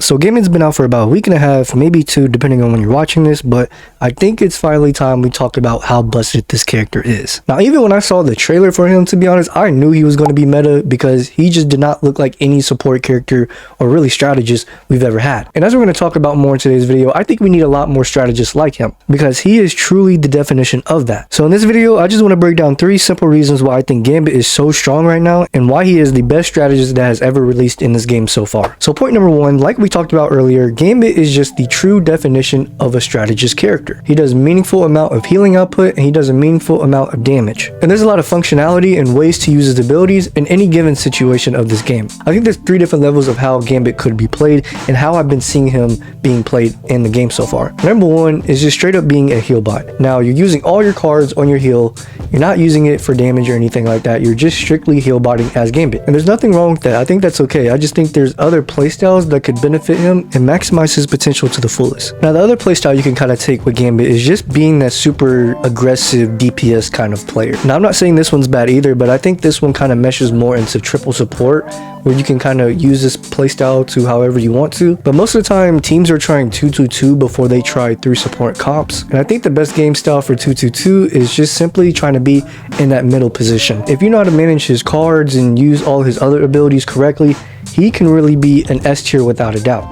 So Gambit's been out for about a week and a half, maybe two, depending on when you're watching this, but I think it's finally time we talk about how busted this character is. Now, even when I saw the trailer for him, to be honest, I knew he was going to be meta because he just did not look like any support character or really strategist we've ever had. And as we're going to talk about more in today's video, I think we need a lot more strategists like him because he is truly the definition of that. So in this video, I just want to break down 3 simple reasons why I think Gambit is so strong right now and why he is the best strategist that has ever released in this game so far. So point number 1, like we talked about earlier, Gambit is just the true definition of a strategist character. He does meaningful amount of healing output and he does a meaningful amount of damage. And there's a lot of functionality and ways to use his abilities in any given situation of this game. I think there's 3 different levels of how Gambit could be played and how I've been seeing him being played in the game so far. Number 1 is just straight up being a heal bot. Now you're using all your cards on your heal. You're not using it for damage or anything like that. You're just strictly heal botting as Gambit. And there's nothing wrong with that. I think that's okay. I just think there's other playstyles that could benefit him and maximize his potential to the fullest. Now the other playstyle you can kind of take with Gambit is just being that super aggressive DPS kind of player. Now I'm not saying this one's bad either, but I think this one kind of meshes more into triple support where you can kind of use this playstyle to however you want to. But most of the time teams are trying 2-2-2 before they try 3 support comps. And I think the best game style for 2-2-2 is just simply trying to be in that middle position. If you know how to manage his cards and use all his other abilities correctly, he can really be an S tier without a doubt.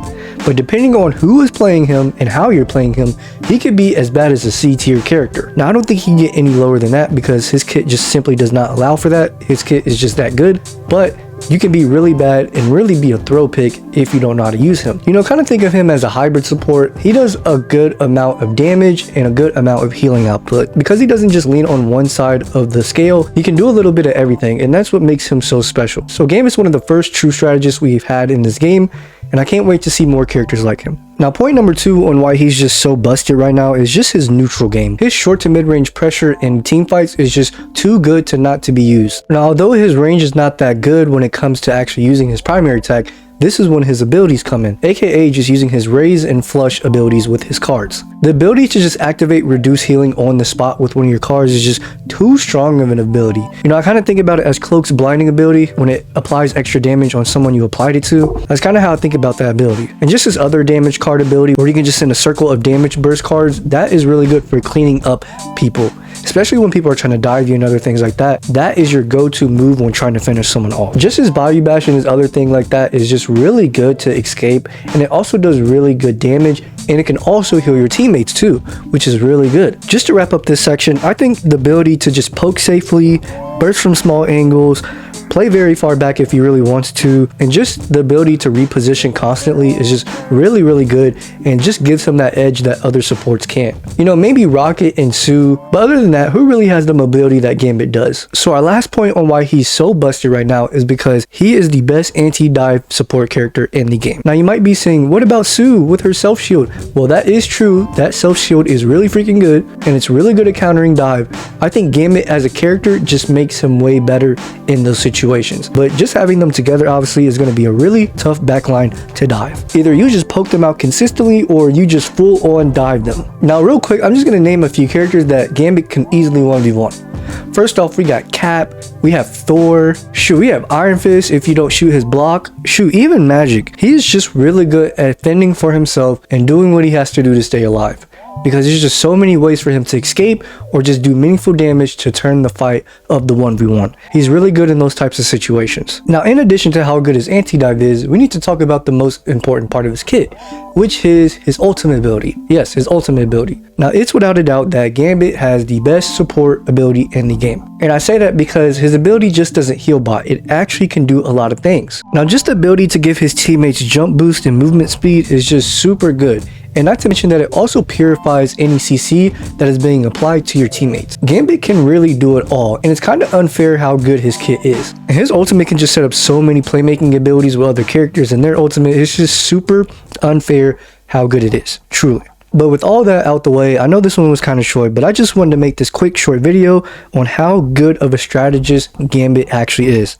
But depending on who is playing him and how you're playing him, he could be as bad as a C tier character. Now I don't think he can get any lower than that because his kit just simply does not allow for that. His kit is just that good, but you can be really bad and really be a throw pick if you don't know how to use him. You know, kind of think of him as a hybrid support. He does a good amount of damage and a good amount of healing output. Because he doesn't just lean on one side of the scale, he can do a little bit of everything, and that's what makes him so special. So Gambit's one of the first true strategists we've had in this game, and I can't wait to see more characters like him. Now point number 2 on why he's just so busted right now is just his neutral game. His short to mid-range pressure in team fights is just too good to not to be used. Now although his range is not that good when it comes to actually using his primary attack, this is when his abilities come in, aka just using his raise and flush abilities with his cards. The ability to just activate reduce healing on the spot with one of your cards is just too strong of an ability. You know, I kind of think about it as Cloak's blinding ability when it applies extra damage on someone you applied it to. That's kind of how I think about that ability. And just his other damage card ability where you can just send a circle of damage burst cards, that is really good for cleaning up people. Especially when people are trying to dive you and other things like that. That is your go-to move when trying to finish someone off. Just his body bash and his other thing like that is just really good to escape, and it also does really good damage, and it can also heal your teammates too, which is really good. Just to wrap up this section, I think the ability to just poke safely, burst from small angles, play very far back if he really wants to, and just the ability to reposition constantly is just really good and just gives him that edge that other supports can't. You know, maybe Rocket and Sue, but other than that, who really has the mobility that Gambit does? So our last point on why he's so busted right now is because he is the best anti-dive support character in the game. Now you might be saying, what about Sue with her self shield? Well, that is true. That self shield is really freaking good and it's really good at countering dive. I think Gambit as a character just makes him way better in those situations. But just having them together obviously is going to be a really tough backline to dive. Either you just poke them out consistently or you just full on dive them. Now real quick, I'm just going to name a few characters that Gambit can easily 1v1. First off, we got Cap, we have Thor, shoot, we have Iron Fist if you don't shoot his block, shoot, even Magic. He's just really good at fending for himself and doing what he has to do to stay alive. Because there's just so many ways for him to escape or just do meaningful damage to turn the fight of the 1v1. He's really good in those types of situations. Now, in addition to how good his anti-dive is, we need to talk about the most important part of his kit, which is his ultimate ability. Yes, his ultimate ability. Now, it's without a doubt that Gambit has the best support ability in the game. And I say that because his ability just doesn't heal bot. It actually can do a lot of things. Now, just the ability to give his teammates jump boost and movement speed is just super good. And not to mention that it also purifies any CC that is being applied to your teammates. Gambit can really do it all, and it's kind of unfair how good his kit is. And his ultimate can just set up so many playmaking abilities with other characters, and their ultimate is just super unfair how good it is, truly. But with all that out the way, I know this one was kind of short, but I just wanted to make this quick short video on how good of a strategist Gambit actually is.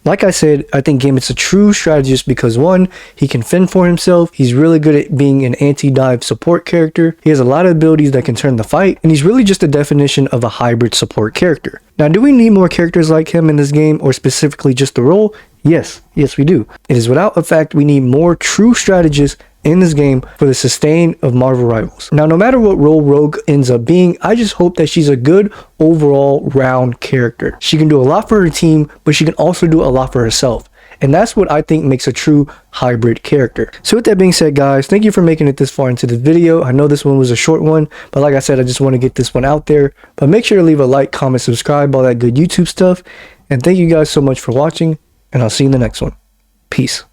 Like I said, I think Gambit's a true strategist because 1, he can fend for himself, he's really good at being an anti-dive support character, he has a lot of abilities that can turn the fight, and he's really just a definition of a hybrid support character. Now, do we need more characters like him in this game, or specifically just the role? Yes, we do. It is without a fact we need more true strategists in this game for the sustain of Marvel Rivals. Now, no matter what role Rogue ends up being, I just hope that she's a good overall round character. She can do a lot for her team, but she can also do a lot for herself. And that's what I think makes a true hybrid character. So with that being said, guys, thank you for making it this far into the video. I know this one was a short one, but like I said, I just want to get this one out there. But make sure to leave a like, comment, subscribe, all that good YouTube stuff. And thank you guys so much for watching, and I'll see you in the next one. Peace.